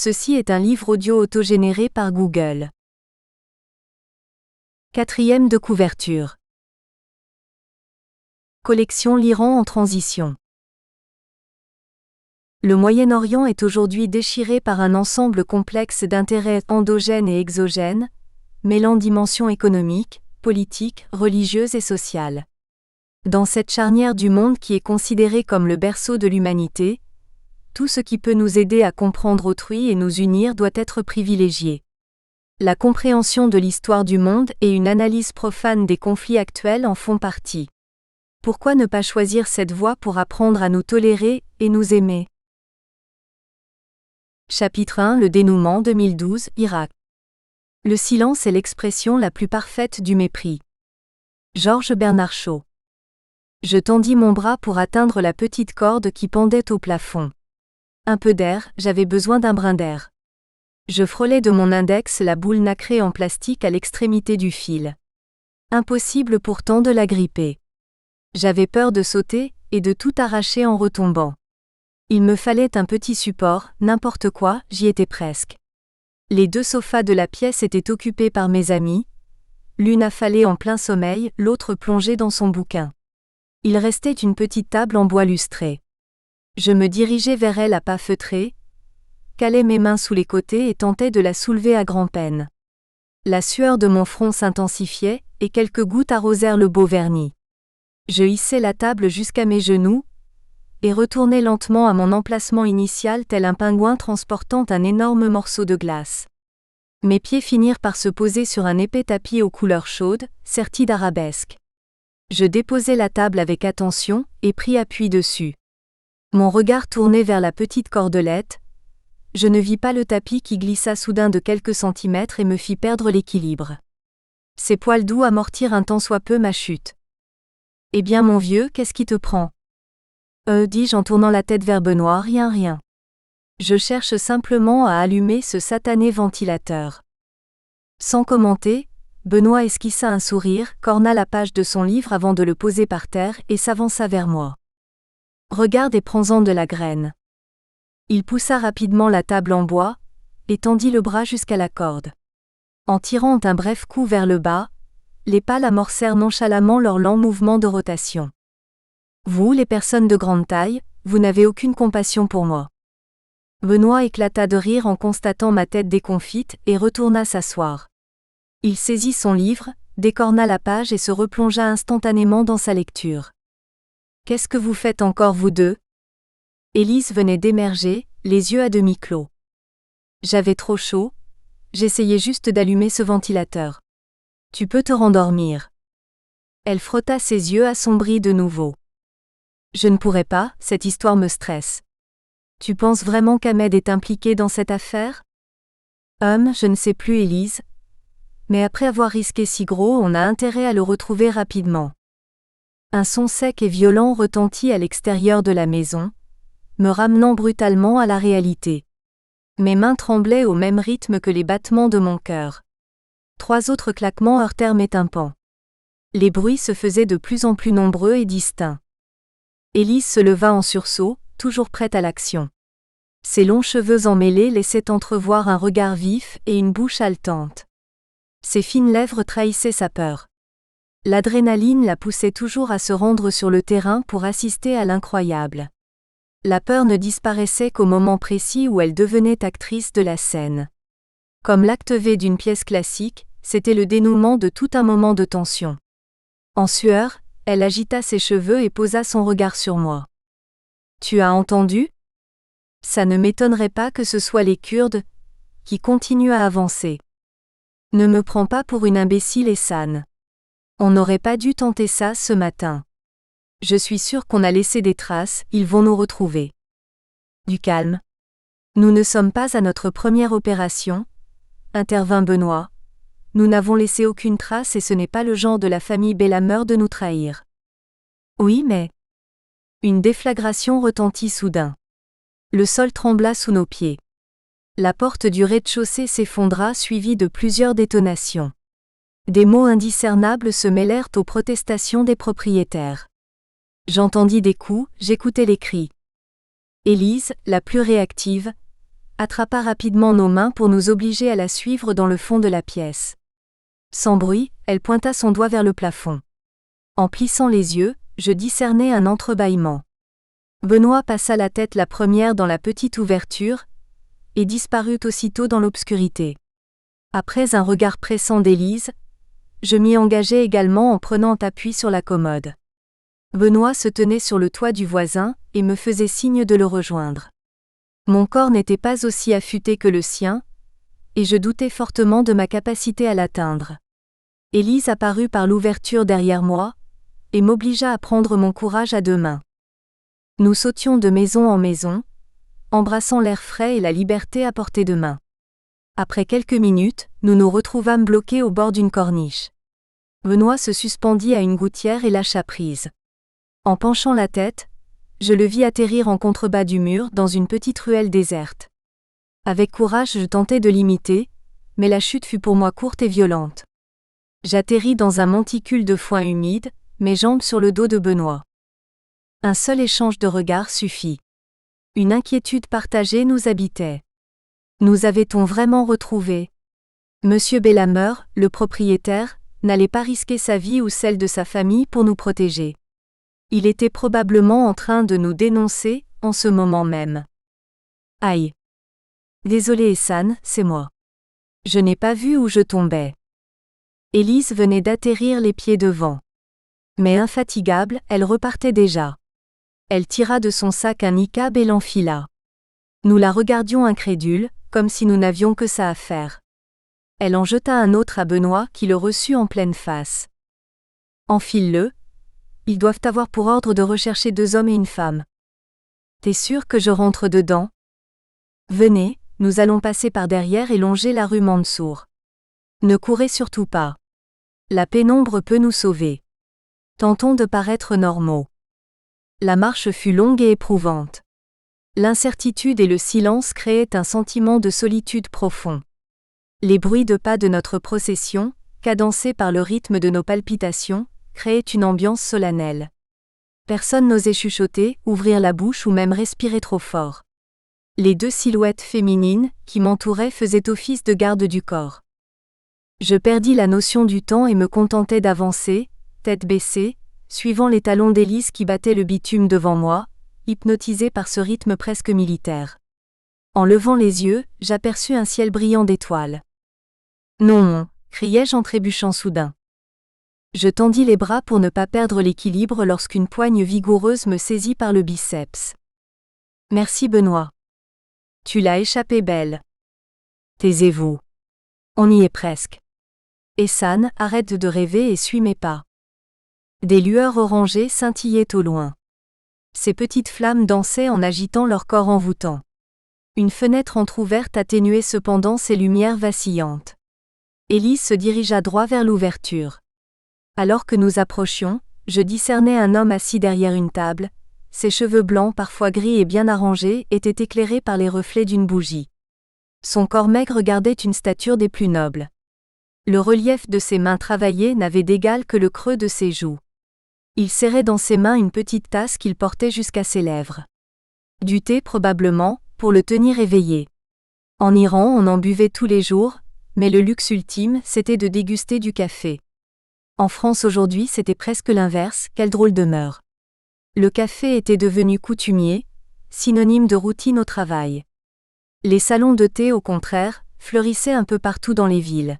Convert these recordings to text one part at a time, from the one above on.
Ceci est un livre audio autogénéré par Google. 4e de couverture. Collection l'Iran en transition. Le Moyen-Orient est aujourd'hui déchiré par un ensemble complexe d'intérêts endogènes et exogènes, mêlant dimensions économiques, politiques, religieuses et sociales. Dans cette charnière du monde qui est considérée comme le berceau de l'humanité, tout ce qui peut nous aider à comprendre autrui et nous unir doit être privilégié. La compréhension de l'histoire du monde et une analyse profane des conflits actuels en font partie. Pourquoi ne pas choisir cette voie pour apprendre à nous tolérer et nous aimer? Chapitre 1 Le dénouement 2012 Irak. Le silence est l'expression la plus parfaite du mépris. Georges Bernard Shaw. Je tendis mon bras pour atteindre la petite corde qui pendait au plafond. Un peu d'air, j'avais besoin d'un brin d'air. Je frôlais de mon index la boule nacrée en plastique à l'extrémité du fil. Impossible pourtant de la gripper. J'avais peur de sauter et de tout arracher en retombant. Il me fallait un petit support, n'importe quoi, j'y étais presque. Les 2 sofas de la pièce étaient occupés par mes amis, l'une affalée en plein sommeil, l'autre plongée dans son bouquin. Il restait une petite table en bois lustré. Je me dirigeais vers elle à pas feutrés, calais mes mains sous les côtés et tentais de la soulever à grand-peine. La sueur de mon front s'intensifiait, et quelques gouttes arrosèrent le beau vernis. Je hissai la table jusqu'à mes genoux, et retournai lentement à mon emplacement initial tel un pingouin transportant un énorme morceau de glace. Mes pieds finirent par se poser sur un épais tapis aux couleurs chaudes, serti d'arabesques. Je déposai la table avec attention, et pris appui dessus. Mon regard tourné vers la petite cordelette, je ne vis pas le tapis qui glissa soudain de quelques centimètres et me fit perdre l'équilibre. Ses poils doux amortirent un tant soit peu ma chute. « Eh bien mon vieux, qu'est-ce qui te prend ?» dis-je en tournant la tête vers Benoît. « Rien. Je cherche simplement à allumer ce satané ventilateur. » Sans commenter, Benoît esquissa un sourire, corna la page de son livre avant de le poser par terre et s'avança vers moi. « Regarde et prends-en de la graine. » Il poussa rapidement la table en bois, et tendit le bras jusqu'à la corde. En tirant un bref coup vers le bas, les pales amorcèrent nonchalamment leur lent mouvement de rotation. « Vous, les personnes de grande taille, vous n'avez aucune compassion pour moi. » Benoît éclata de rire en constatant ma tête déconfite et retourna s'asseoir. Il saisit son livre, décorna la page et se replongea instantanément dans sa lecture. « Qu'est-ce que vous faites encore vous deux ?» Élise venait d'émerger, les yeux à demi clos. J'avais trop chaud, j'essayais juste d'allumer ce ventilateur. Tu peux te rendormir. Elle frotta ses yeux assombris de nouveau. Je ne pourrais pas, cette histoire me stresse. Tu penses vraiment qu'Ahmed est impliqué dans cette affaire? Je ne sais plus Élise. Mais après avoir risqué si gros, on a intérêt à le retrouver rapidement. Un son sec et violent retentit à l'extérieur de la maison, me ramenant brutalement à la réalité. Mes mains tremblaient au même rythme que les battements de mon cœur. 3 autres claquements heurtèrent mes tympans. Les bruits se faisaient de plus en plus nombreux et distincts. Élise se leva en sursaut, toujours prête à l'action. Ses longs cheveux emmêlés laissaient entrevoir un regard vif et une bouche haletante. Ses fines lèvres trahissaient sa peur. L'adrénaline la poussait toujours à se rendre sur le terrain pour assister à l'incroyable. La peur ne disparaissait qu'au moment précis où elle devenait actrice de la scène. Comme l'acte V d'une pièce classique, c'était le dénouement de tout un moment de tension. En sueur, elle agita ses cheveux et posa son regard sur moi. « Tu as entendu ? Ça ne m'étonnerait pas que ce soit les Kurdes qui continuent à avancer. Ne me prends pas pour une imbécile Ehsan. On n'aurait pas dû tenter ça ce matin. Je suis sûre qu'on a laissé des traces, ils vont nous retrouver. » Du calme. « Nous ne sommes pas à notre première opération, » intervint Benoît. « Nous n'avons laissé aucune trace et ce n'est pas le genre de la famille Belhammer de nous trahir. » Oui mais... Une déflagration retentit soudain. Le sol trembla sous nos pieds. La porte du rez-de-chaussée s'effondra suivie de plusieurs détonations. Des mots indiscernables se mêlèrent aux protestations des propriétaires. J'entendis des coups, j'écoutais les cris. Élise, la plus réactive, attrapa rapidement nos mains pour nous obliger à la suivre dans le fond de la pièce. Sans bruit, elle pointa son doigt vers le plafond. En plissant les yeux, je discernai un entrebâillement. Benoît passa la tête la première dans la petite ouverture et disparut aussitôt dans l'obscurité. Après un regard pressant d'Élise, je m'y engageai également en prenant appui sur la commode. Benoît se tenait sur le toit du voisin et me faisait signe de le rejoindre. Mon corps n'était pas aussi affûté que le sien, et je doutais fortement de ma capacité à l'atteindre. Élise apparut par l'ouverture derrière moi, et m'obligea à prendre mon courage à deux mains. Nous sautions de maison en maison, embrassant l'air frais et la liberté à portée de main. Après quelques minutes, nous nous retrouvâmes bloqués au bord d'une corniche. Benoît se suspendit à une gouttière et lâcha prise. En penchant la tête, je le vis atterrir en contrebas du mur dans une petite ruelle déserte. Avec courage, je tentai de l'imiter, mais la chute fut pour moi courte et violente. J'atterris dans un monticule de foin humide, mes jambes sur le dos de Benoît. Un seul échange de regards suffit. Une inquiétude partagée nous habitait. Nous avait-on vraiment retrouvé? Monsieur Belhammer, le propriétaire, n'allait pas risquer sa vie ou celle de sa famille pour nous protéger. Il était probablement en train de nous dénoncer, en ce moment même. Aïe! Désolé Ehsan, c'est moi. Je n'ai pas vu où je tombais. Élise venait d'atterrir les pieds devant. Mais infatigable, elle repartait déjà. Elle tira de son sac un niqab et l'enfila. Nous la regardions incrédules, comme si nous n'avions que ça à faire. Elle en jeta un autre à Benoît qui le reçut en pleine face. Enfile-le. Ils doivent avoir pour ordre de rechercher 2 hommes et une femme. T'es sûr que je rentre dedans? Venez, nous allons passer par derrière et longer la rue Mansour. Ne courez surtout pas. La pénombre peut nous sauver. Tentons de paraître normaux. La marche fut longue et éprouvante. L'incertitude et le silence créaient un sentiment de solitude profond. Les bruits de pas de notre procession, cadencés par le rythme de nos palpitations, créaient une ambiance solennelle. Personne n'osait chuchoter, ouvrir la bouche ou même respirer trop fort. Les 2 silhouettes féminines qui m'entouraient faisaient office de garde du corps. Je perdis la notion du temps et me contentais d'avancer, tête baissée, suivant les talons d'Élise qui battaient le bitume devant moi, hypnotisé par ce rythme presque militaire. En levant les yeux, j'aperçus un ciel brillant d'étoiles. Non, criai-je en trébuchant soudain. Je tendis les bras pour ne pas perdre l'équilibre lorsqu'une poigne vigoureuse me saisit par le biceps. Merci Benoît. Tu l'as échappé belle. Taisez-vous. On y est presque. Ehsan, arrête de rêver et suis mes pas. Des lueurs orangées scintillaient au loin. Ces petites flammes dansaient en agitant leur corps envoûtant. Une fenêtre entr'ouverte atténuait cependant ces lumières vacillantes. Élise se dirigea droit vers l'ouverture. Alors que nous approchions, je discernais un homme assis derrière une table. Ses cheveux blancs, parfois gris et bien arrangés, étaient éclairés par les reflets d'une bougie. Son corps maigre gardait une stature des plus nobles. Le relief de ses mains travaillées n'avait d'égal que le creux de ses joues. Il serrait dans ses mains une petite tasse qu'il portait jusqu'à ses lèvres. Du thé probablement, pour le tenir éveillé. En Iran on en buvait tous les jours, mais le luxe ultime c'était de déguster du café. En France aujourd'hui c'était presque l'inverse, quelle drôle de mœurs. Le café était devenu coutumier, synonyme de routine au travail. Les salons de thé au contraire, fleurissaient un peu partout dans les villes.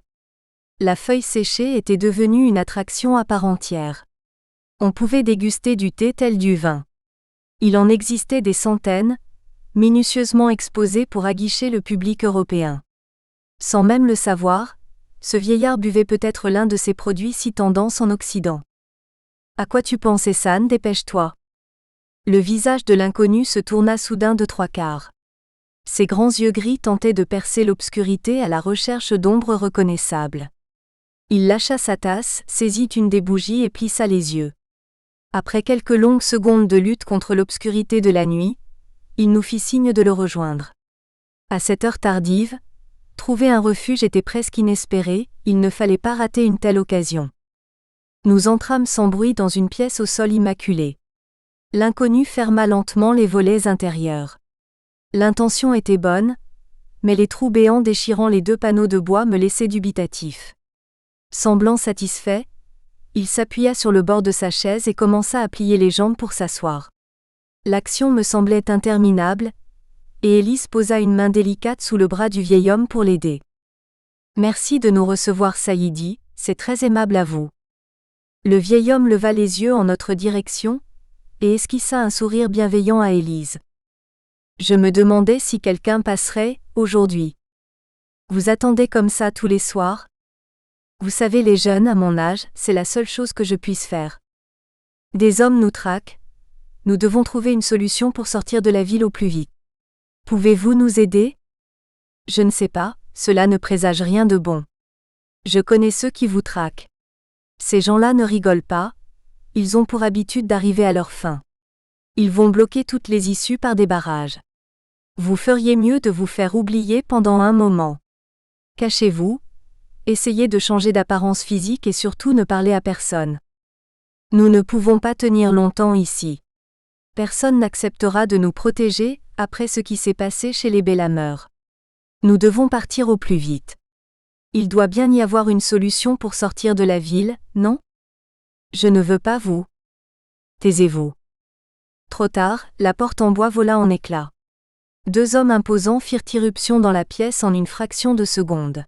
La feuille séchée était devenue une attraction à part entière. On pouvait déguster du thé tel du vin. Il en existait des centaines, minutieusement exposés pour aguicher le public européen. Sans même le savoir, ce vieillard buvait peut-être l'un de ces produits si tendance en Occident. À quoi tu penses Ehsan, dépêche-toi. Le visage de l'inconnu se tourna soudain de 3/4. Ses grands yeux gris tentaient de percer l'obscurité à la recherche d'ombres reconnaissables. Il lâcha sa tasse, saisit une des bougies et plissa les yeux. Après quelques longues secondes de lutte contre l'obscurité de la nuit, il nous fit signe de le rejoindre. À cette heure tardive, trouver un refuge était presque inespéré, il ne fallait pas rater une telle occasion. Nous entrâmes sans bruit dans une pièce au sol immaculé. L'inconnu ferma lentement les volets intérieurs. L'intention était bonne, mais les trous béants déchirant les 2 panneaux de bois me laissaient dubitatif. Semblant satisfait, il s'appuya sur le bord de sa chaise et commença à plier les jambes pour s'asseoir. L'action me semblait interminable, et Élise posa une main délicate sous le bras du vieil homme pour l'aider. « Merci de nous recevoir, Saïdi, c'est très aimable à vous. » Le vieil homme leva les yeux en notre direction, et esquissa un sourire bienveillant à Élise. Je me demandais si quelqu'un passerait, aujourd'hui. Vous attendez comme ça tous les soirs? Vous savez, les jeunes, à mon âge, c'est la seule chose que je puisse faire. Des hommes nous traquent. Nous devons trouver une solution pour sortir de la ville au plus vite. Pouvez-vous nous aider? Je ne sais pas, cela ne présage rien de bon. Je connais ceux qui vous traquent. Ces gens-là ne rigolent pas, ils ont pour habitude d'arriver à leur fin. Ils vont bloquer toutes les issues par des barrages. Vous feriez mieux de vous faire oublier pendant un moment. Cachez-vous, essayez de changer d'apparence physique et surtout ne parlez à personne. Nous ne pouvons pas tenir longtemps ici. Personne n'acceptera de nous protéger, après ce qui s'est passé chez les Belhammer. Nous devons partir au plus vite. Il doit bien y avoir une solution pour sortir de la ville, non? Je ne veux pas vous. Taisez-vous. Trop tard, la porte en bois vola en éclats. 2 hommes imposants firent irruption dans la pièce en une fraction de seconde.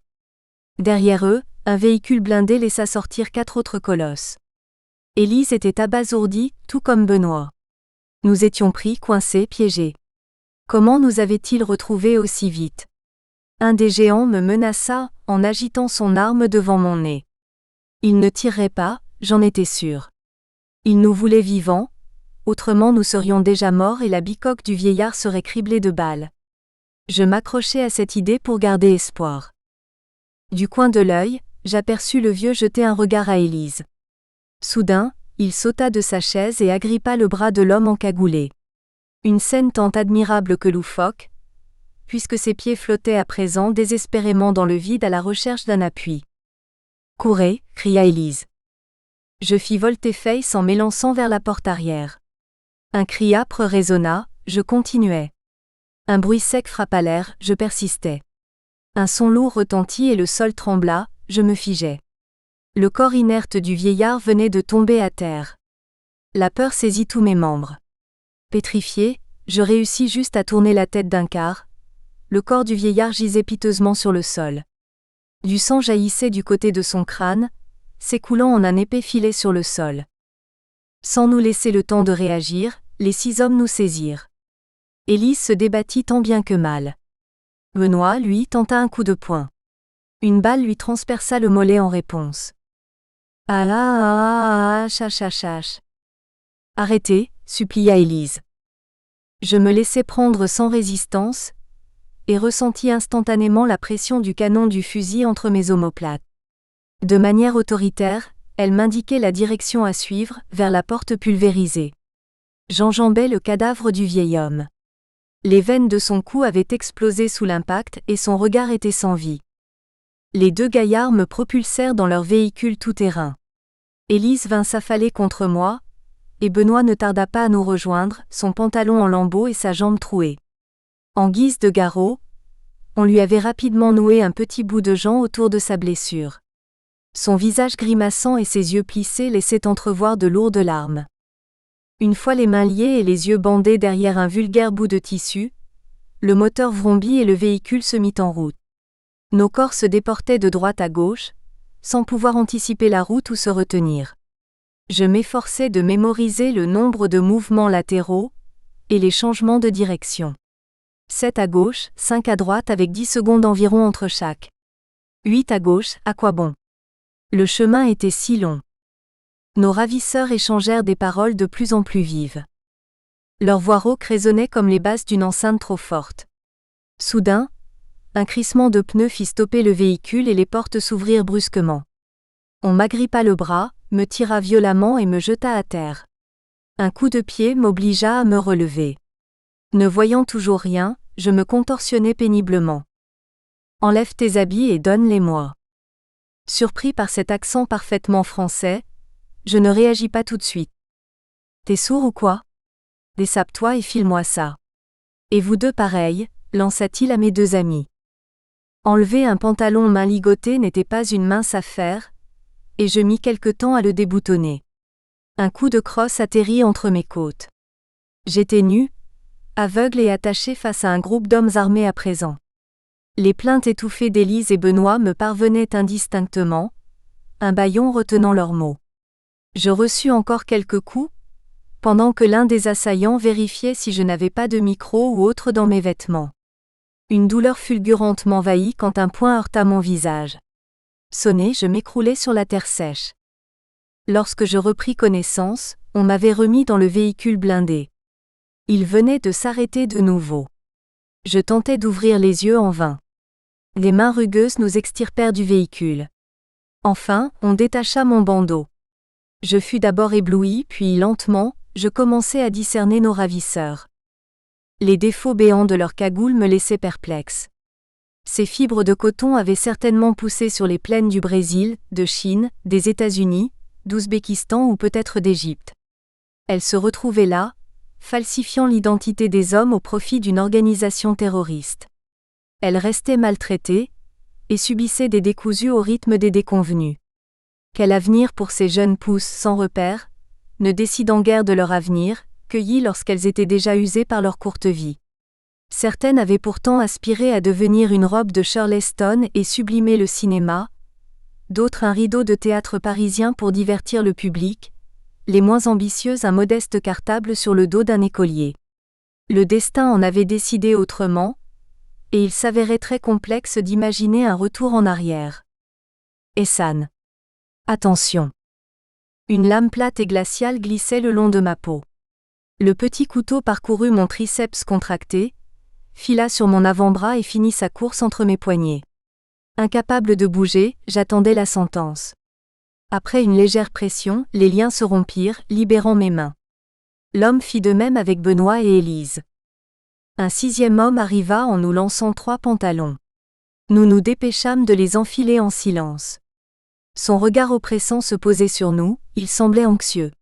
Derrière eux, un véhicule blindé laissa sortir 4 autres colosses. Élise était abasourdie, tout comme Benoît. Nous étions pris, coincés, piégés. Comment nous avait-il retrouvés aussi vite? Un des géants me menaça, en agitant son arme devant mon nez. Il ne tirerait pas, j'en étais sûr. Il nous voulait vivants, autrement nous serions déjà morts et la bicoque du vieillard serait criblée de balles. Je m'accrochais à cette idée pour garder espoir. Du coin de l'œil, j'aperçus le vieux jeter un regard à Élise. Soudain, il sauta de sa chaise et agrippa le bras de l'homme encagoulé. Une scène tant admirable que loufoque, puisque ses pieds flottaient à présent désespérément dans le vide à la recherche d'un appui. « Courez !» cria Élise. Je fis volte-face en m'élançant vers la porte arrière. Un cri âpre résonna, je continuais. Un bruit sec frappa l'air, je persistais. Un son lourd retentit et le sol trembla, je me figeais. Le corps inerte du vieillard venait de tomber à terre. La peur saisit tous mes membres. Pétrifié, je réussis juste à tourner la tête d'un quart. Le corps du vieillard gisait piteusement sur le sol. Du sang jaillissait du côté de son crâne, s'écoulant en un épais filet sur le sol. Sans nous laisser le temps de réagir, les 6 hommes nous saisirent. Élise se débattit tant bien que mal. Benoît, lui, tenta un coup de poing. Une balle lui transperça le mollet en réponse. Ah ah ah ah chach. Arrêtez, supplia Élise. Je me laissai prendre sans résistance, et ressentis instantanément la pression du canon du fusil entre mes omoplates. De manière autoritaire, elle m'indiquait la direction à suivre, vers la porte pulvérisée. J'enjambais le cadavre du vieil homme. Les veines de son cou avaient explosé sous l'impact et son regard était sans vie. Les 2 gaillards me propulsèrent dans leur véhicule tout-terrain. Élise vint s'affaler contre moi, et Benoît ne tarda pas à nous rejoindre, son pantalon en lambeaux et sa jambe trouée. En guise de garrot, on lui avait rapidement noué un petit bout de jonc autour de sa blessure. Son visage grimaçant et ses yeux plissés laissaient entrevoir de lourdes larmes. Une fois les mains liées et les yeux bandés derrière un vulgaire bout de tissu, le moteur vrombit et le véhicule se mit en route. Nos corps se déportaient de droite à gauche, sans pouvoir anticiper la route ou se retenir. Je m'efforçais de mémoriser le nombre de mouvements latéraux et les changements de direction. 7 à gauche, 5 à droite avec 10 secondes environ entre chaque. 8 à gauche, à quoi bon? Le chemin était si long. Nos ravisseurs échangèrent des paroles de plus en plus vives. Leurs voix rauques résonnaient comme les basses d'une enceinte trop forte. Soudain, un crissement de pneus fit stopper le véhicule et les portes s'ouvrirent brusquement. On m'agrippa le bras, me tira violemment et me jeta à terre. Un coup de pied m'obligea à me relever. Ne voyant toujours rien, je me contorsionnais péniblement. « Enlève tes habits et donne-les-moi. » Surpris par cet accent parfaitement français, je ne réagis pas tout de suite. « T'es sourd ou quoi? Dessape-toi et file-moi ça. » Et vous deux pareil, lança-t-il à mes 2 amis. Enlever un pantalon main ligotée n'était pas une mince affaire, et je mis quelque temps à le déboutonner. Un coup de crosse atterrit entre mes côtes. J'étais nu, aveugle et attaché face à un groupe d'hommes armés à présent. Les plaintes étouffées d'Élise et Benoît me parvenaient indistinctement, un bâillon retenant leurs mots. Je reçus encore quelques coups, pendant que l'un des assaillants vérifiait si je n'avais pas de micro ou autre dans mes vêtements. Une douleur fulgurante m'envahit quand un poing heurta mon visage. Sonné, je m'écroulai sur la terre sèche. Lorsque je repris connaissance, on m'avait remis dans le véhicule blindé. Il venait de s'arrêter de nouveau. Je tentais d'ouvrir les yeux en vain. Les mains rugueuses nous extirpèrent du véhicule. Enfin, on détacha mon bandeau. Je fus d'abord ébloui, puis lentement, je commençai à discerner nos ravisseurs. Les défauts béants de leurs cagoules me laissaient perplexe. Ces fibres de coton avaient certainement poussé sur les plaines du Brésil, de Chine, des États-Unis, d'Ouzbékistan ou peut-être d'Égypte. Elles se retrouvaient là, falsifiant l'identité des hommes au profit d'une organisation terroriste. Elles restaient maltraitées, et subissaient des décousus au rythme des déconvenus. Quel avenir pour ces jeunes pousses sans repère, ne décidant guère de leur avenir, cueillies lorsqu'elles étaient déjà usées par leur courte vie. Certaines avaient pourtant aspiré à devenir une robe de Charleston et sublimer le cinéma, d'autres un rideau de théâtre parisien pour divertir le public, les moins ambitieuses un modeste cartable sur le dos d'un écolier. Le destin en avait décidé autrement, et il s'avérait très complexe d'imaginer un retour en arrière. Essan. Attention. Une lame plate et glaciale glissait le long de ma peau. Le petit couteau parcourut mon triceps contracté, fila sur mon avant-bras et finit sa course entre mes poignets. Incapable de bouger, j'attendais la sentence. Après une légère pression, les liens se rompirent, libérant mes mains. L'homme fit de même avec Benoît et Élise. Un sixième homme arriva en nous lançant 3 pantalons. Nous nous dépêchâmes de les enfiler en silence. Son regard oppressant se posait sur nous, il semblait anxieux.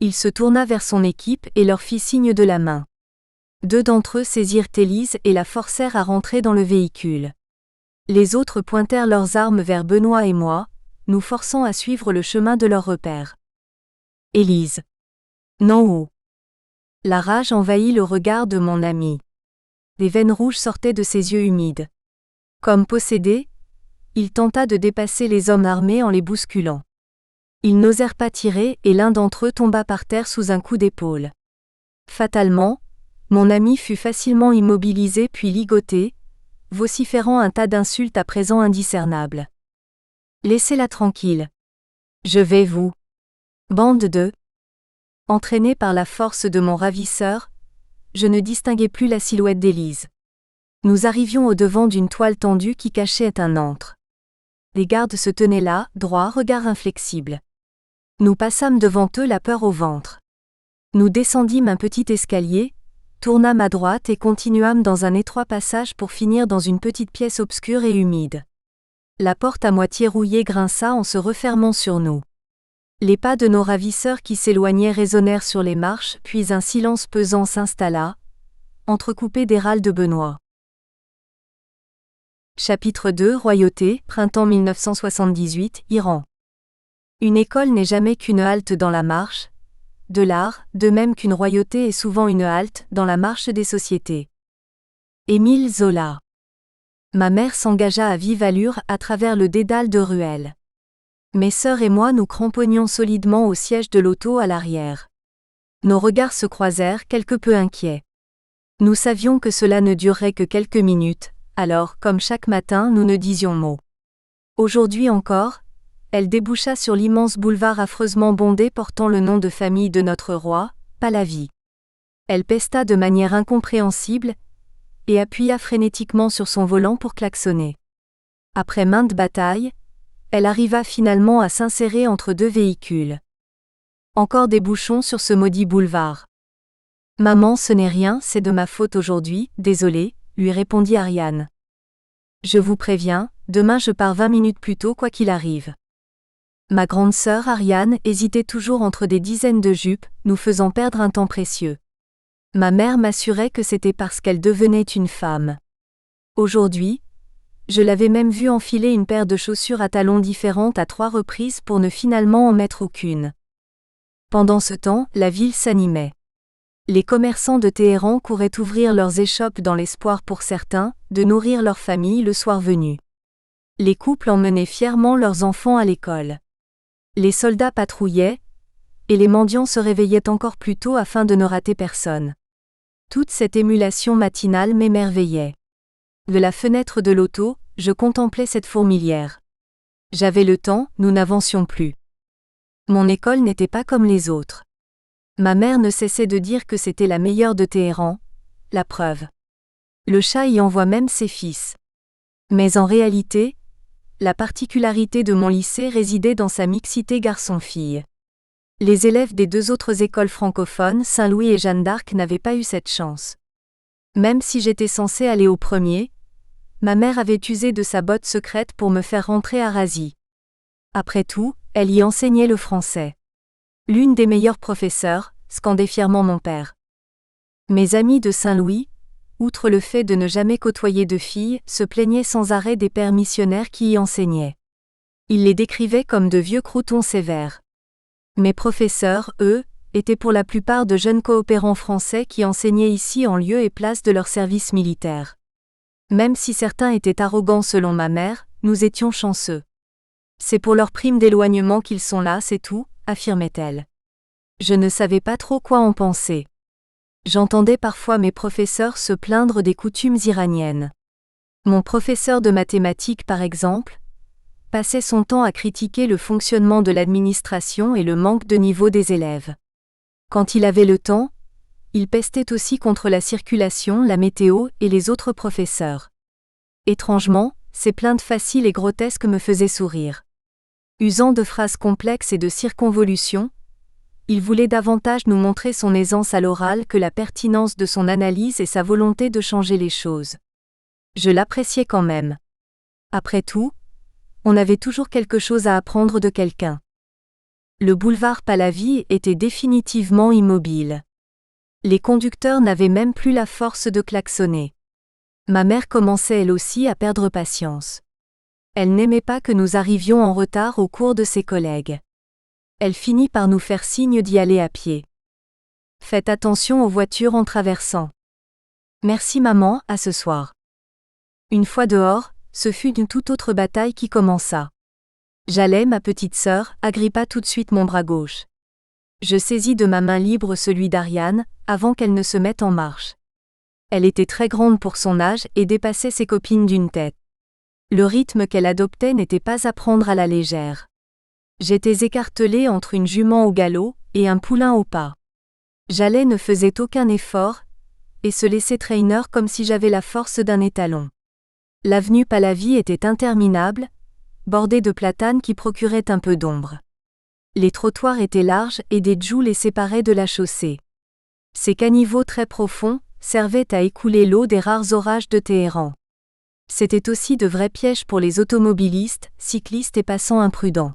Il se tourna vers son équipe et leur fit signe de la main. 2 d'entre eux saisirent Élise et la forcèrent à rentrer dans le véhicule. Les autres pointèrent leurs armes vers Benoît et moi, nous forçant à suivre le chemin de leur repère. Élise. Non oh. La rage envahit le regard de mon ami. Des veines rouges sortaient de ses yeux humides. Comme possédé, il tenta de dépasser les hommes armés en les bousculant. Ils n'osèrent pas tirer et l'un d'entre eux tomba par terre sous un coup d'épaule. Fatalement, mon ami fut facilement immobilisé puis ligoté, vociférant un tas d'insultes à présent indiscernables. Laissez-la tranquille. Je vais vous. Bande de. Entraîné par la force de mon ravisseur, je ne distinguais plus la silhouette d'Élise. Nous arrivions au-devant d'une toile tendue qui cachait un antre. Les gardes se tenaient là, droits, regard inflexible. Nous passâmes devant eux la peur au ventre. Nous descendîmes un petit escalier, tournâmes à droite et continuâmes dans un étroit passage pour finir dans une petite pièce obscure et humide. La porte à moitié rouillée grinça en se refermant sur nous. Les pas de nos ravisseurs qui s'éloignaient résonnèrent sur les marches, puis un silence pesant s'installa, entrecoupé des râles de Benoît. Chapitre 2 Royauté, printemps 1978, Iran. Une école n'est jamais qu'une halte dans la marche, de l'art, de même qu'une royauté est souvent une halte dans la marche des sociétés. Émile Zola. Ma mère s'engagea à vive allure à travers le dédale de ruelles. Mes sœurs et moi nous cramponnions solidement au siège de l'auto à l'arrière. Nos regards se croisèrent quelque peu inquiets. Nous savions que cela ne durerait que quelques minutes, alors, comme chaque matin, nous ne disions mot. Aujourd'hui encore, elle déboucha sur l'immense boulevard affreusement bondé portant le nom de famille de notre roi, Pahlavi. Elle pesta de manière incompréhensible, et appuya frénétiquement sur son volant pour klaxonner. Après maintes batailles, elle arriva finalement à s'insérer entre 2 véhicules. Encore des bouchons sur ce maudit boulevard. « Maman, ce n'est rien, c'est de ma faute aujourd'hui, désolée », lui répondit Ariane. « Je vous préviens, demain je pars 20 minutes plus tôt quoi qu'il arrive. » Ma grande sœur Ariane hésitait toujours entre des dizaines de jupes, nous faisant perdre un temps précieux. Ma mère m'assurait que c'était parce qu'elle devenait une femme. Aujourd'hui, Je l'avais même vu enfiler une paire de chaussures à talons différentes à 3 reprises pour ne finalement en mettre aucune. Pendant ce temps, la ville s'animait. Les commerçants de Téhéran couraient ouvrir leurs échoppes dans l'espoir pour certains, de nourrir leurs familles le soir venu. Les couples emmenaient fièrement leurs enfants à l'école. Les soldats patrouillaient, et les mendiants se réveillaient encore plus tôt afin de ne rater personne. Toute cette émulation matinale m'émerveillait. De la fenêtre de l'auto, je contemplais cette fourmilière. J'avais le temps, nous n'avancions plus. Mon école n'était pas comme les autres. Ma mère ne cessait de dire que c'était la meilleure de Téhéran, la preuve. Le chat y envoie même ses fils. Mais en réalité, la particularité de mon lycée résidait dans sa mixité garçon-fille. Les élèves des 2 autres écoles francophones, Saint-Louis et Jeanne d'Arc, n'avaient pas eu cette chance. Même si j'étais censée aller au premier, ma mère avait usé de sa botte secrète pour me faire rentrer à Razi. Après tout, elle y enseignait le français. L'une des meilleures professeurs, scandait fièrement mon père. Mes amis de Saint-Louis, outre le fait de ne jamais côtoyer de filles, se plaignaient sans arrêt des pères missionnaires qui y enseignaient. Ils les décrivaient comme de vieux croutons sévères. Mes professeurs, eux, étaient pour la plupart de jeunes coopérants français qui enseignaient ici en lieu et place de leur service militaire. Même si certains étaient arrogants selon ma mère, nous étions chanceux. C'est pour leur prime d'éloignement qu'ils sont là, c'est tout, affirmait-elle. Je ne savais pas trop quoi en penser. J'entendais parfois mes professeurs se plaindre des coutumes iraniennes. Mon professeur de mathématiques, par exemple, passait son temps à critiquer le fonctionnement de l'administration et le manque de niveau des élèves. Quand il avait le temps, il pestait aussi contre la circulation, la météo et les autres professeurs. Étrangement, ces plaintes faciles et grotesques me faisaient sourire. Usant de phrases complexes et de circonvolutions, il voulait davantage nous montrer son aisance à l'oral que la pertinence de son analyse et sa volonté de changer les choses. Je l'appréciais quand même. Après tout, on avait toujours quelque chose à apprendre de quelqu'un. Le boulevard Pahlavi était définitivement immobile. Les conducteurs n'avaient même plus la force de klaxonner. Ma mère commençait elle aussi à perdre patience. Elle n'aimait pas que nous arrivions en retard au cours de ses collègues. Elle finit par nous faire signe d'y aller à pied. Faites attention aux voitures en traversant. Merci maman, à ce soir. Une fois dehors, ce fut une toute autre bataille qui commença. J'allais, ma petite sœur, agrippa tout de suite mon bras gauche. Je saisis de ma main libre celui d'Ariane, avant qu'elle ne se mette en marche. Elle était très grande pour son âge et dépassait ses copines d'une tête. Le rythme qu'elle adoptait n'était pas à prendre à la légère. J'étais écartelée entre une jument au galop et un poulain au pas. Jalais ne faisait aucun effort, et se laissait traîner comme si j'avais la force d'un étalon. L'avenue Pahlavi était interminable, bordée de platanes qui procuraient un peu d'ombre. Les trottoirs étaient larges et des djous les séparaient de la chaussée. Ces caniveaux très profonds servaient à écouler l'eau des rares orages de Téhéran. C'étaient aussi de vrais pièges pour les automobilistes, cyclistes et passants imprudents.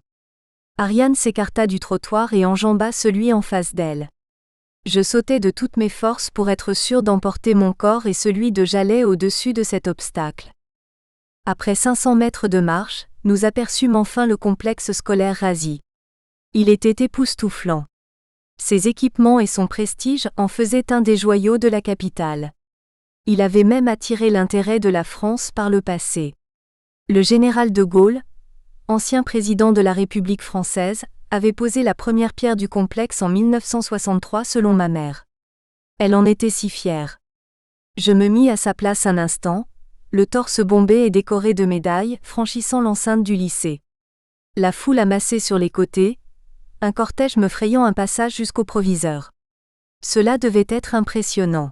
Ariane s'écarta du trottoir et enjamba celui en face d'elle. Je sautai de toutes mes forces pour être sûre d'emporter mon corps et celui de Jalais au-dessus de cet obstacle. Après 500 mètres de marche, nous aperçûmes enfin le complexe scolaire Razi. Il était époustouflant. Ses équipements et son prestige en faisaient un des joyaux de la capitale. Il avait même attiré l'intérêt de la France par le passé. Le général de Gaulle, ancien président de la République française, avait posé la première pierre du complexe en 1963 selon ma mère. Elle en était si fière. Je me mis à sa place un instant, le torse bombé et décoré de médailles, franchissant l'enceinte du lycée. La foule amassée sur les côtés, un cortège me frayant un passage jusqu'au proviseur. Cela devait être impressionnant.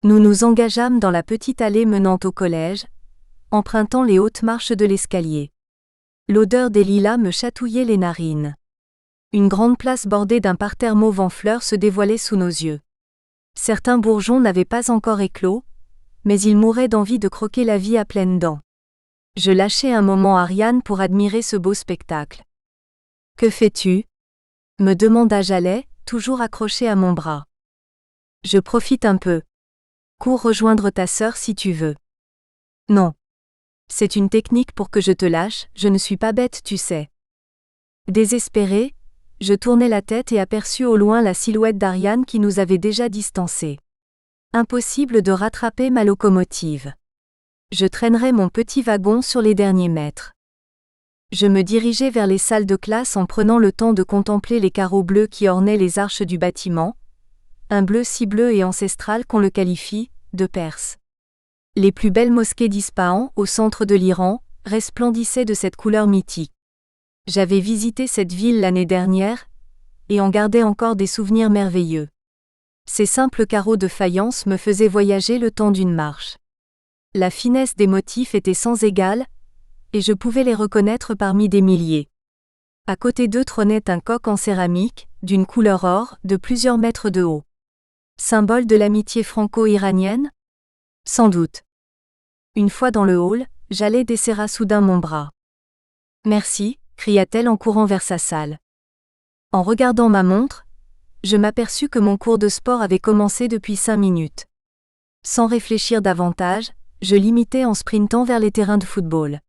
Nous nous engageâmes dans la petite allée menant au collège, empruntant les hautes marches de l'escalier. L'odeur des lilas me chatouillait les narines. Une grande place bordée d'un parterre mauve en fleurs se dévoilait sous nos yeux. Certains bourgeons n'avaient pas encore éclos, mais ils mouraient d'envie de croquer la vie à pleines dents. Je lâchai un moment Ariane pour admirer ce beau spectacle. « Que fais-tu » me demanda Jalais, toujours accroché à mon bras. « Je profite un peu. Cours rejoindre ta sœur si tu veux. » « Non. C'est une technique pour que je te lâche, je ne suis pas bête, tu sais. Désespéré, je tournai la tête et aperçus au loin la silhouette d'Ariane qui nous avait déjà distancés. Impossible de rattraper ma locomotive. Je traînerais mon petit wagon sur les derniers mètres. Je me dirigeai vers les salles de classe en prenant le temps de contempler les carreaux bleus qui ornaient les arches du bâtiment, un bleu si bleu et ancestral qu'on le qualifie de Perse. Les plus belles mosquées d'Ispahan, au centre de l'Iran, resplendissaient de cette couleur mythique. J'avais visité cette ville l'année dernière, et en gardais encore des souvenirs merveilleux. Ces simples carreaux de faïence me faisaient voyager le temps d'une marche. La finesse des motifs était sans égale, et je pouvais les reconnaître parmi des milliers. À côté d'eux trônait un coq en céramique, d'une couleur or, de plusieurs mètres de haut. Symbole de l'amitié franco-iranienne ? Sans doute. Une fois dans le hall, Jaleh desserra soudain mon bras. « Merci », cria-t-elle en courant vers sa salle. En regardant ma montre, je m'aperçus que mon cours de sport avait commencé depuis 5 minutes. Sans réfléchir davantage, je l'imitais en sprintant vers les terrains de football.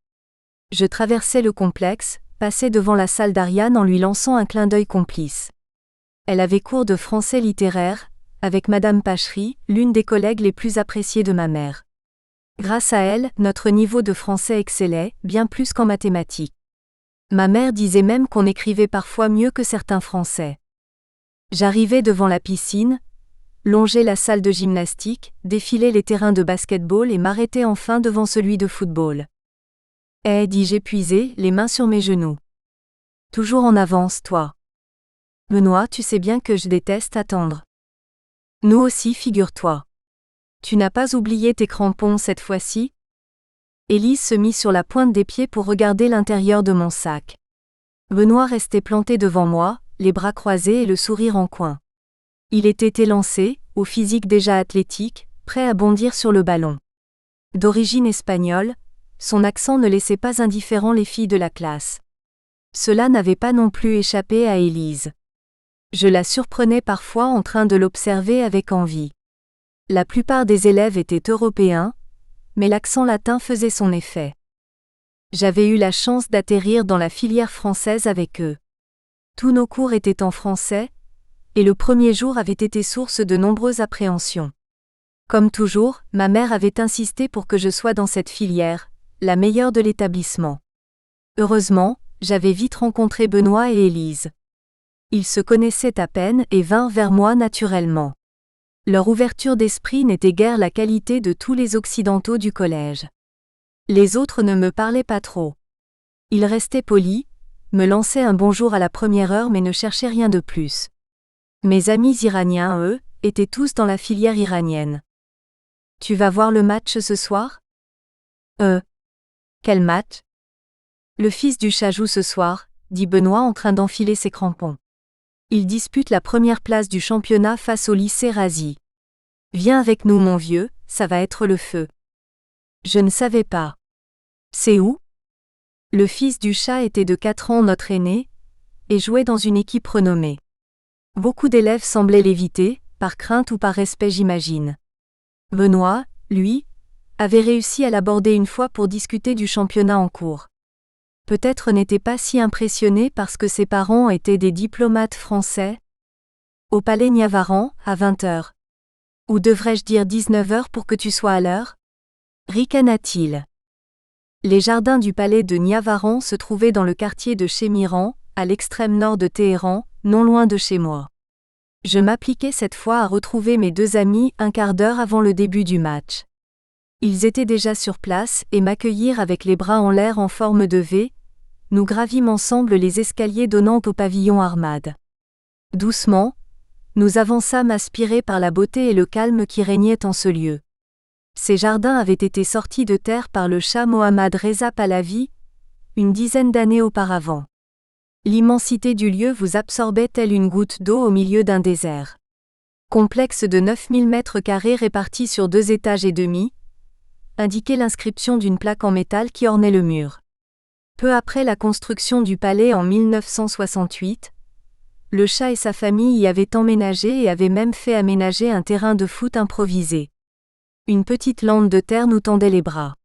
Je traversais le complexe, passais devant la salle d'Ariane en lui lançant un clin d'œil complice. Elle avait cours de français littéraire, avec Madame Pachery, l'une des collègues les plus appréciées de ma mère. Grâce à elle, notre niveau de français excellait, bien plus qu'en mathématiques. Ma mère disait même qu'on écrivait parfois mieux que certains Français. J'arrivais devant la piscine, longeais la salle de gymnastique, défilais les terrains de basket-ball et m'arrêtais enfin devant celui de football. « Eh » dis-je épuisé, les mains sur mes genoux. « Toujours en avance, toi. »« Benoît, tu sais bien que je déteste attendre. »« Nous aussi, figure-toi. »« Tu n'as pas oublié tes crampons cette fois-ci ?» Élise se mit sur la pointe des pieds pour regarder l'intérieur de mon sac. Benoît restait planté devant moi, les bras croisés et le sourire en coin. Il était élancé, au physique déjà athlétique, prêt à bondir sur le ballon. D'origine espagnole, son accent ne laissait pas indifférents les filles de la classe. Cela n'avait pas non plus échappé à Élise. Je la surprenais parfois en train de l'observer avec envie. La plupart des élèves étaient européens, mais l'accent latin faisait son effet. J'avais eu la chance d'atterrir dans la filière française avec eux. Tous nos cours étaient en français, et le premier jour avait été source de nombreuses appréhensions. Comme toujours, ma mère avait insisté pour que je sois dans cette filière, la meilleure de l'établissement. Heureusement, j'avais vite rencontré Benoît et Élise. Ils se connaissaient à peine et vinrent vers moi naturellement. Leur ouverture d'esprit n'était guère la qualité de tous les occidentaux du collège. Les autres ne me parlaient pas trop. Ils restaient polis, me lançaient un bonjour à la première heure mais ne cherchaient rien de plus. Mes amis iraniens, eux, étaient tous dans la filière iranienne. « Tu vas voir le match ce soir ? » Quel match ? Le fils du chat joue ce soir, dit Benoît en train d'enfiler ses crampons. Il dispute la première place du championnat face au lycée Razi. Viens avec nous mon vieux, ça va être le feu. Je ne savais pas. C'est où ? Le fils du chat était de 4 ans notre aîné, et jouait dans une équipe renommée. Beaucoup d'élèves semblaient l'éviter, par crainte ou par respect j'imagine. Benoît, lui, avait réussi à l'aborder une fois pour discuter du championnat en cours. Peut-être n'était pas si impressionné parce que ses parents étaient des diplomates français. Au palais Niavaran, à 20h. Ou devrais-je dire 19h pour que tu sois à l'heure ? Ricana-t-il. Les jardins du palais de Niavaran se trouvaient dans le quartier de Chémiran, à l'extrême nord de Téhéran, non loin de chez moi. Je m'appliquais cette fois à retrouver mes 2 amis un quart d'heure avant le début du match. Ils étaient déjà sur place et m'accueillirent avec les bras en l'air en forme de V. Nous gravîmes ensemble les escaliers donnant au pavillon Ahmad. Doucement, nous avançâmes aspirés par la beauté et le calme qui régnaient en ce lieu. Ces jardins avaient été sortis de terre par le Shah Mohammad Reza Pahlavi, une dizaine d'années auparavant. L'immensité du lieu vous absorbait telle une goutte d'eau au milieu d'un désert. Complexe de 9000 mètres carrés répartis sur 2 étages et demi, indiquait l'inscription d'une plaque en métal qui ornait le mur. Peu après la construction du palais en 1968, le Shah et sa famille y avaient emménagé et avaient même fait aménager un terrain de foot improvisé. Une petite lande de terre nous tendait les bras.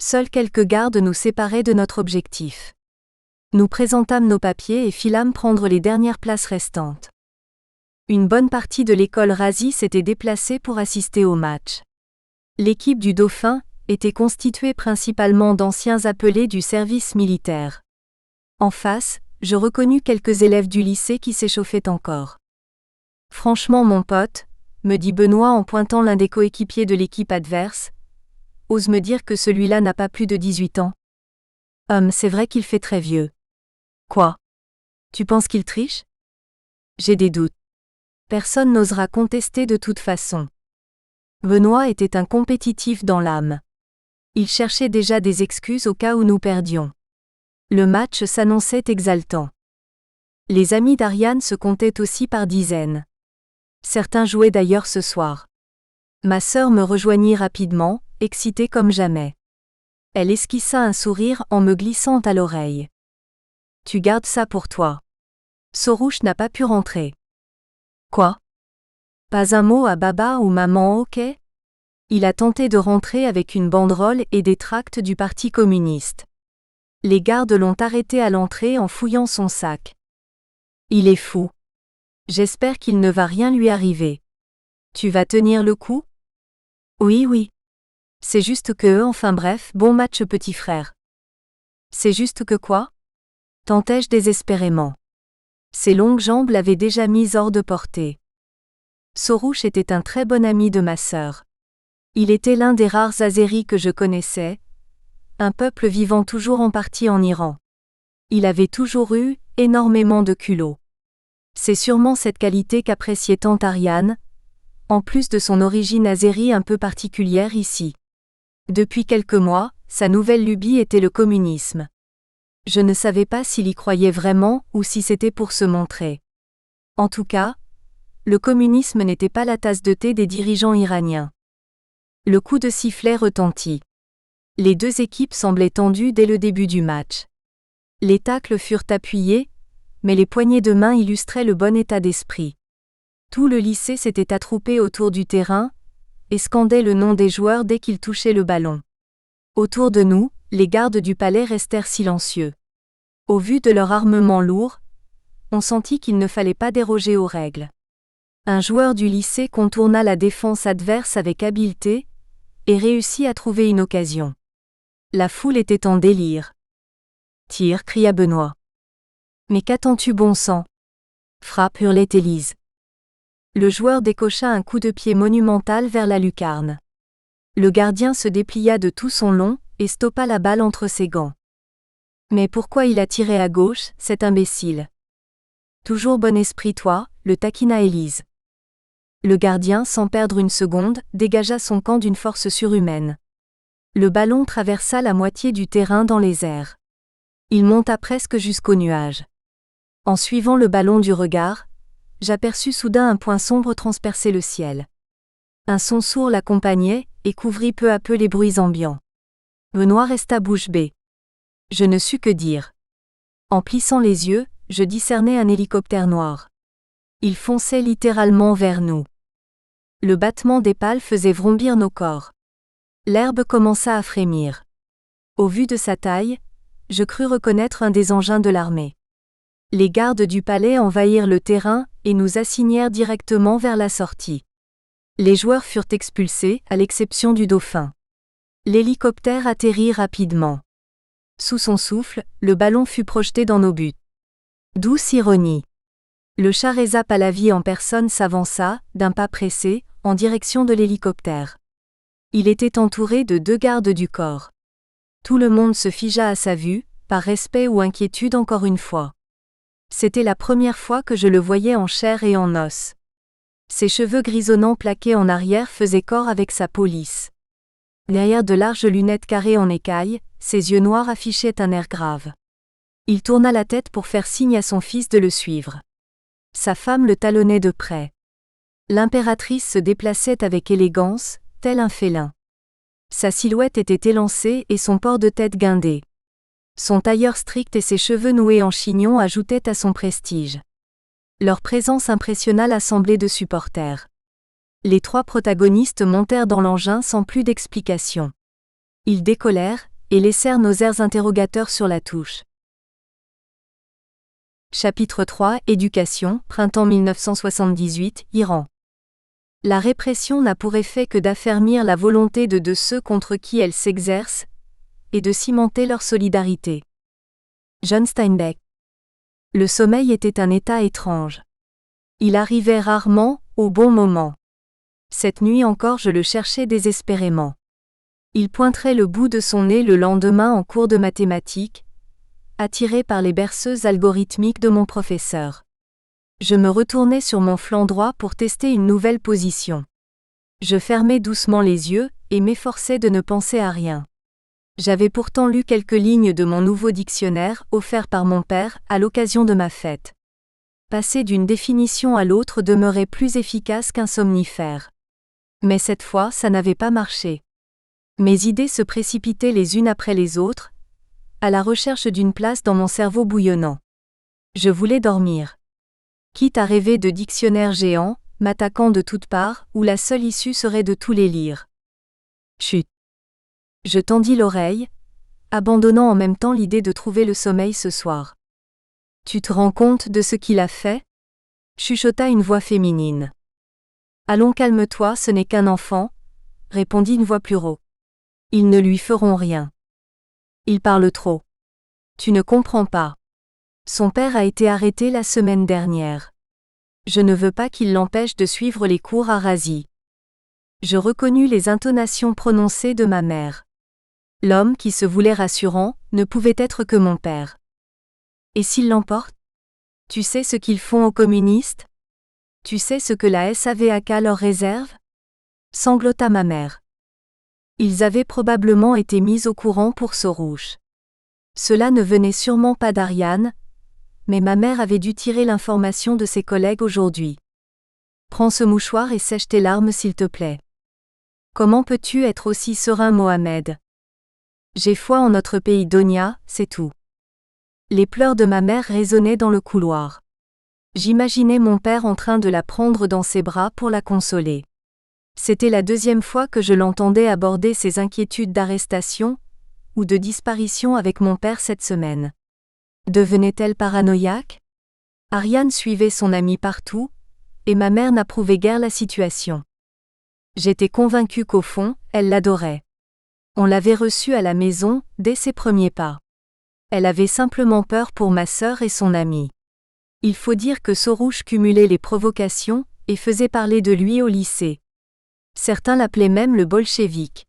Seuls quelques gardes nous séparaient de notre objectif. Nous présentâmes nos papiers et filâmes prendre les dernières places restantes. Une bonne partie de l'école Razi s'était déplacée pour assister au match. L'équipe du Dauphin était constituée principalement d'anciens appelés du service militaire. En face, je reconnus quelques élèves du lycée qui s'échauffaient encore. « Franchement mon pote », me dit Benoît en pointant l'un des coéquipiers de l'équipe adverse, « ose me dire que celui-là n'a pas plus de 18 ans. C'est vrai qu'il fait très vieux. Quoi? Tu penses qu'il triche? J'ai des doutes. Personne n'osera contester de toute façon. Benoît était un compétitif dans l'âme. Il cherchait déjà des excuses au cas où nous perdions. Le match s'annonçait exaltant. Les amis d'Ariane se comptaient aussi par dizaines. Certains jouaient d'ailleurs ce soir. Ma sœur me rejoignit rapidement, excitée comme jamais. Elle esquissa un sourire en me glissant à l'oreille. « Tu gardes ça pour toi. Sorouche n'a pas pu rentrer. » Quoi? Pas un mot à Baba ou maman, ok? Il a tenté de rentrer avec une banderole et des tracts du Parti communiste. Les gardes l'ont arrêté à l'entrée en fouillant son sac. Il est fou. J'espère qu'il ne va rien lui arriver. Tu vas tenir le coup? Oui. C'est juste que, enfin bref, bon match petit frère. C'est juste que quoi? Tentai-je désespérément. Ses longues jambes l'avaient déjà mise hors de portée. Sorouche était un très bon ami de ma sœur. Il était l'un des rares Azéris que je connaissais, un peuple vivant toujours en partie en Iran. Il avait toujours eu énormément de culot. C'est sûrement cette qualité qu'appréciait tant Ariane, en plus de son origine azérie un peu particulière ici. Depuis quelques mois, sa nouvelle lubie était le communisme. Je ne savais pas s'il y croyait vraiment ou si c'était pour se montrer. En tout cas, le communisme n'était pas la tasse de thé des dirigeants iraniens. Le coup de sifflet retentit. Les deux équipes semblaient tendues dès le début du match. Les tacles furent appuyés, mais les poignées de main illustraient le bon état d'esprit. Tout le lycée s'était attroupé autour du terrain et scandait le nom des joueurs dès qu'ils touchaient le ballon. Autour de nous, les gardes du palais restèrent silencieux. Au vu de leur armement lourd, on sentit qu'il ne fallait pas déroger aux règles. Un joueur du lycée contourna la défense adverse avec habileté et réussit à trouver une occasion. La foule était en délire. « Tire » cria Benoît. « Mais qu'attends-tu bon sang ?»« Frappe » hurlait Élise. Le joueur décocha un coup de pied monumental vers la lucarne. Le gardien se déplia de tout son long et stoppa la balle entre ses gants. Mais pourquoi il a tiré à gauche, cet imbécile? Toujours bon esprit toi, le taquina Élise. Le gardien, sans perdre une seconde, dégagea son camp d'une force surhumaine. Le ballon traversa la moitié du terrain dans les airs. Il monta presque jusqu'aux nuages. En suivant le ballon du regard, j'aperçus soudain un point sombre transpercer le ciel. Un son sourd l'accompagnait et couvrit peu à peu les bruits ambiants. Benoît resta bouche bée. Je ne sus que dire. En plissant les yeux, je discernais un hélicoptère noir. Il fonçait littéralement vers nous. Le battement des pales faisait vrombir nos corps. L'herbe commença à frémir. Au vu de sa taille, je crus reconnaître un des engins de l'armée. Les gardes du palais envahirent le terrain et nous assignèrent directement vers la sortie. Les joueurs furent expulsés, à l'exception du Dauphin. L'hélicoptère atterrit rapidement. Sous son souffle, le ballon fut projeté dans nos buts. Douce ironie. Le char Reza Pahlavi en personne s'avança, d'un pas pressé, en direction de l'hélicoptère. Il était entouré de 2 gardes du corps. Tout le monde se figea à sa vue, par respect ou inquiétude encore une fois. C'était la première fois que je le voyais en chair et en os. Ses cheveux grisonnants plaqués en arrière faisaient corps avec sa peau lisse. Derrière de larges lunettes carrées en écaille, ses yeux noirs affichaient un air grave. Il tourna la tête pour faire signe à son fils de le suivre. Sa femme le talonnait de près. L'impératrice se déplaçait avec élégance, tel un félin. Sa silhouette était élancée et son port de tête guindé. Son tailleur strict et ses cheveux noués en chignon ajoutaient à son prestige. Leur présence impressionna l'assemblée de supporters. Les 3 protagonistes montèrent dans l'engin sans plus d'explication. Ils décollèrent, et laissèrent nos airs interrogateurs sur la touche. Chapitre 3 Éducation, printemps 1978, Iran. La répression n'a pour effet que d'affermir la volonté de ceux contre qui elle s'exerce, et de cimenter leur solidarité. John Steinbeck. Le sommeil était un état étrange. Il arrivait rarement, au bon moment. Cette nuit encore je le cherchais désespérément. Il pointerait le bout de son nez le lendemain en cours de mathématiques, attiré par les berceuses algorithmiques de mon professeur. Je me retournais sur mon flanc droit pour tester une nouvelle position. Je fermais doucement les yeux, et m'efforçais de ne penser à rien. J'avais pourtant lu quelques lignes de mon nouveau dictionnaire, offert par mon père, à l'occasion de ma fête. Passer d'une définition à l'autre demeurait plus efficace qu'un somnifère. Mais cette fois, ça n'avait pas marché. Mes idées se précipitaient les unes après les autres, à la recherche d'une place dans mon cerveau bouillonnant. Je voulais dormir. Quitte à rêver de dictionnaires géants, m'attaquant de toutes parts, où la seule issue serait de tous les lire. Chut. Je tendis l'oreille, abandonnant en même temps l'idée de trouver le sommeil ce soir. Tu te rends compte de ce qu'il a fait ? Chuchota une voix féminine. Allons, calme-toi, ce n'est qu'un enfant, répondit une voix plus rauque. Ils ne lui feront rien. Il parle trop. Tu ne comprends pas. Son père a été arrêté la semaine dernière. Je ne veux pas qu'il l'empêche de suivre les cours à Razi. Je reconnus les intonations prononcées de ma mère. L'homme qui se voulait rassurant ne pouvait être que mon père. Et s'il l'emporte ? Tu sais ce qu'ils font aux communistes ? Tu sais ce que la SAVAK leur réserve ? Sanglota ma mère. Ils avaient probablement été mis au courant pour Sorouche. Cela ne venait sûrement pas d'Ariane, mais ma mère avait dû tirer l'information de ses collègues aujourd'hui. Prends ce mouchoir et sèche tes larmes s'il te plaît. Comment peux-tu être aussi serein, Mohamed ? J'ai foi en notre pays, Donia, c'est tout. Les pleurs de ma mère résonnaient dans le couloir. J'imaginais mon père en train de la prendre dans ses bras pour la consoler. C'était la deuxième fois que je l'entendais aborder ses inquiétudes d'arrestation ou de disparition avec mon père cette semaine. Devenait-elle paranoïaque ? Ariane suivait son amie partout, et ma mère n'approuvait guère la situation. J'étais convaincue qu'au fond, elle l'adorait. On l'avait reçue à la maison, dès ses premiers pas. Elle avait simplement peur pour ma sœur et son amie. Il faut dire que Sorouche cumulait les provocations, et faisait parler de lui au lycée. Certains l'appelaient même le bolchevique.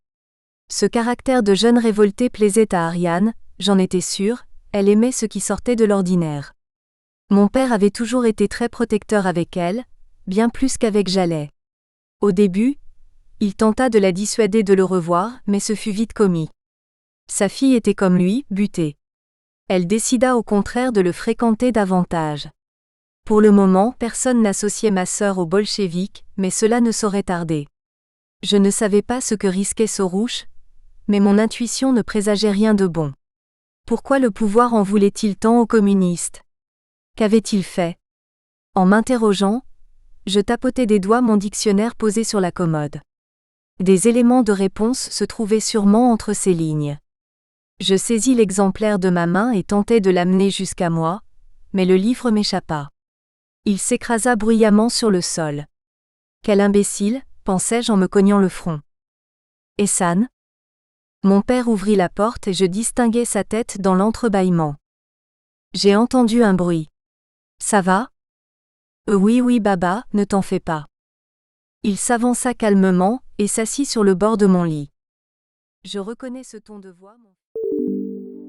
Ce caractère de jeune révolté plaisait à Ariane, j'en étais sûre, elle aimait ce qui sortait de l'ordinaire. Mon père avait toujours été très protecteur avec elle, bien plus qu'avec Jaleh. Au début, il tenta de la dissuader de le revoir, mais ce fut vite commis. Sa fille était comme lui, butée. Elle décida au contraire de le fréquenter davantage. Pour le moment, personne n'associait ma sœur aux bolcheviques, mais cela ne saurait tarder. Je ne savais pas ce que risquait Sorouche, mais mon intuition ne présageait rien de bon. Pourquoi le pouvoir en voulait-il tant aux communistes ? Qu'avait-il fait ? En m'interrogeant, je tapotais des doigts mon dictionnaire posé sur la commode. Des éléments de réponse se trouvaient sûrement entre ces lignes. Je saisis l'exemplaire de ma main et tentai de l'amener jusqu'à moi, mais le livre m'échappa. Il s'écrasa bruyamment sur le sol. Quel imbécile, pensai-je en me cognant le front. Ehsan ? Mon père ouvrit la porte et je distinguai sa tête dans l'entrebâillement. J'ai entendu un bruit. Ça va ? Oui, baba, ne t'en fais pas. Il s'avança calmement et s'assit sur le bord de mon lit. Je reconnais ce ton de voix.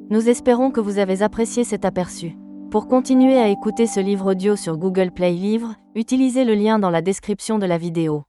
Nous espérons que vous avez apprécié cet aperçu. Pour continuer à écouter ce livre audio sur Google Play Livres, utilisez le lien dans la description de la vidéo.